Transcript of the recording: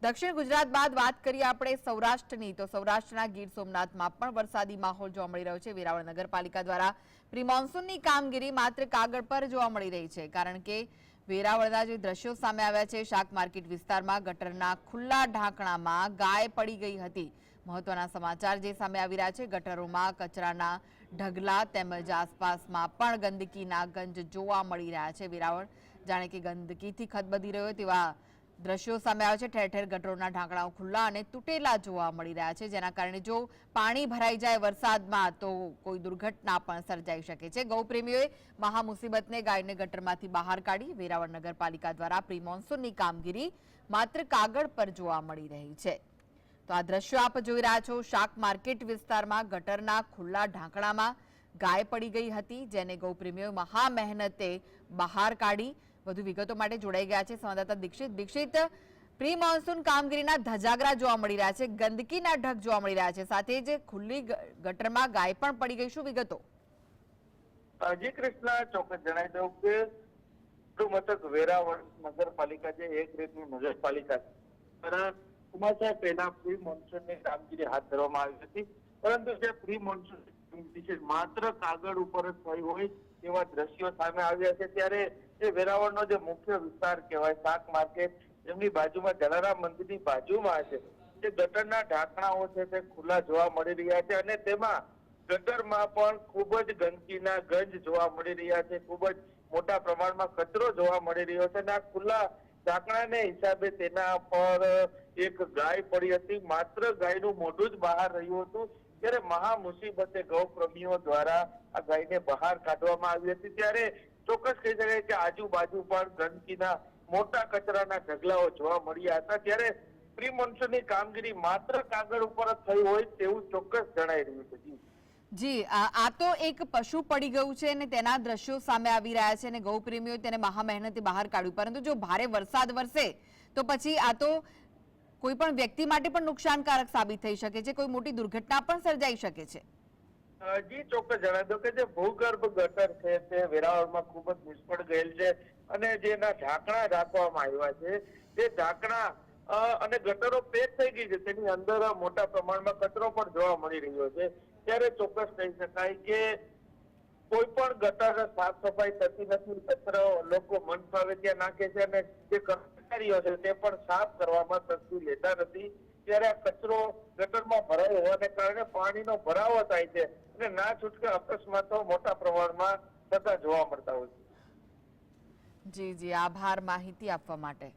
દક્ષિણ ગુજરાત બાદ વાત કરીએ આપણે સૌરાષ્ટ્રની તો સૌરાષ્ટ્રના ગીર સોમનાથમાં પણ વરસાદી માહોલ જોવા મળી રહ્યો છે। વેરાવળ નગરપાલિકા દ્વારા પ્રી મોન્સૂનની કામગીરી માત્ર કાગળ પર જોવા મળી રહી છે, કારણ કે વેરાવળના જે દ્રશ્યો સામે આવ્યા છે, શાક માર્કેટ વિસ્તારમાં ગટરના ખુલ્લા ઢાંકણામાં ગાય પડી ગઈ હતી। મહત્વના સમાચાર જે સામે આવી રહ્યા છે, ગટરોમાં કચરાના ઢગલા તેમજ આસપાસમાં પણ ગંદકીના ગંજ જોવા મળી રહ્યા છે। વેરાવળ જાણે કે ગંદકીથી ખદબદી રહ્યો તેવા દ્રશ્યો સામે આવે છે। ઠેર ઠેર ગટરોના ઢાંકણાઓ ખુલ્લા અને તૂટેલા જોવા મળી રહ્યા છે, જેના કારણે જો પાણી ભરાઈ જાય વરસાદમાં તો કોઈ દુર્ઘટના પણ સર્જાઈ શકે છે। ગૌપ્રેમીઓએ મહા મુસીબતને ગાયને ગટરમાંથી બહાર કાઢી વેરાવળ નગરપાલિકા દ્વારા પ્રી મોન્સૂનની કામગીરી માત્ર કાગળ પર જોવા મળી રહી છે। તો આ દ્રશ્યો આપ જોઈ રહ્યા છો, શાક માર્કેટ વિસ્તારમાં ગટરના ખુલ્લા ઢાંકણામાં ગાય પડી ગઈ હતી, જેને ગૌપ્રેમીઓએ મહા મહેનતે બહાર કાઢી। વધુ વિગતો માટે જોડાઈ ગયા છે સંવાદદાતા દીક્ષિત। પ્રી મોન્સૂન કામગીરીના ધજાગરા જોવા મળી રહ્યા છે, ગંદકીના ઢગ જોવા મળી રહ્યા છે, સાથે જ ખુલ્લી ગટરમાં ગાય પણ પડી ગઈ, શું વિગતો? જી કૃષ્ણ, ચોક્કસ જણાવી દઉં કે મથક વેરાવળ નગરપાલિકા જે એક રીતની નગરપાલિકા ચોમાસા પહેલા પ્રી મોન્સૂનની કામગીરી હાથ ધરવામાં આવી હતી, પરંતુ જે પ્રી મોન્સૂન માત્ર કાગળ ઉપર જ થઈ હોય તેવા દ્રશ્યો સામે આવ્યા છે। ત્યારે એ વેરાવળનો જે મુખ્ય વિસ્તાર કહેવાય શાક માર્કેટ, એમની બાજુમાં જલારામ મંદિરની બાજુમાં છે, જે ગટરના ઢાંકણાઓ છે તે ખુલ્લા જોવા મળી રહ્યા છે અને તેમાં ગટરમાં પણ ખૂબ જ ગંદકીના ગંજ જોવા મળી રહ્યા છે, ખૂબ જ મોટા પ્રમાણમાં કચરો જોવા મળી રહ્યો છે અને આ ખુલ્લા ઢાંકણાને હિસાબે તેના પર એક ગાય પડી હતી। માત્ર ગાયનું મોઢું જ બહાર રહ્યું હતું, ત્યારે મહા મુસીબતે ગૌપ્રેમીઓ દ્વારા આ ગાયને બહાર કાઢવામાં આવી હતી। ત્યારે ચોક્કસ કહી શકાય કે આજુબાજુ પણ ગંદકીના મોટા કચરાના ઢગલાઓ જોવા મળ્યા હતા। ત્યારે પ્રી મોન્સૂનની કામગીરી માત્ર કાગળ ઉપર જ થઈ હોય તેવું ચોક્કસ જણાઈ રહ્યું છે। જી, આ તો એક પશુ પડી ગયું છે અને તેના દ્રશ્યો સામે આવી રહ્યા છે અને ગૌપ્રેમીઓ તેને મહા મહેનતે બહાર કાઢ્યું, પરંતુ જો ભારે વરસાદ વરસે તો પછી આ તો કોઈ પણ વ્યક્તિ માટે પણ નુકસાનકારક સાબિત થઈ શકે છે, કોઈ મોટી દુર્ઘટના પણ સર્જાઈ શકે છે। જી ચોક્કસ જણાવી દો કે જે ભૂગર્ભ ગટર છે તે વેરાવળમાં ખૂબ જ નિષ્ફળ ગયેલ છે અને જેના ઢાંકણા રાખવામાં આવ્યા છે તે ઢાંકણા અને ગટરો પેક થઈ ગઈ છે, તેની અંદર મોટા પ્રમાણમાં કચરો પણ જોવા મળી રહ્યો છે। ત્યારે ચોક્કસ કહી શકાય કે કોઈ પણ ગટર સાફ સફાઈ થતી નથી, કચરો લોકો મન ફાવે ત્યાં નાખે છે અને જે કર્મચારીઓ છે તે પણ સાફ કરવામાં તસ્દી લેતા નથી। ત્યારે આ કચરો ગટરમાં ભરાયો હોવાને કારણે પાણીનો ભરાવો થાય છે અને ના છૂટકે અકસ્માતો મોટા પ્રમાણમાં થતા જોવા મળતા હોય છે। જી, આભાર માહિતી આપવા માટે।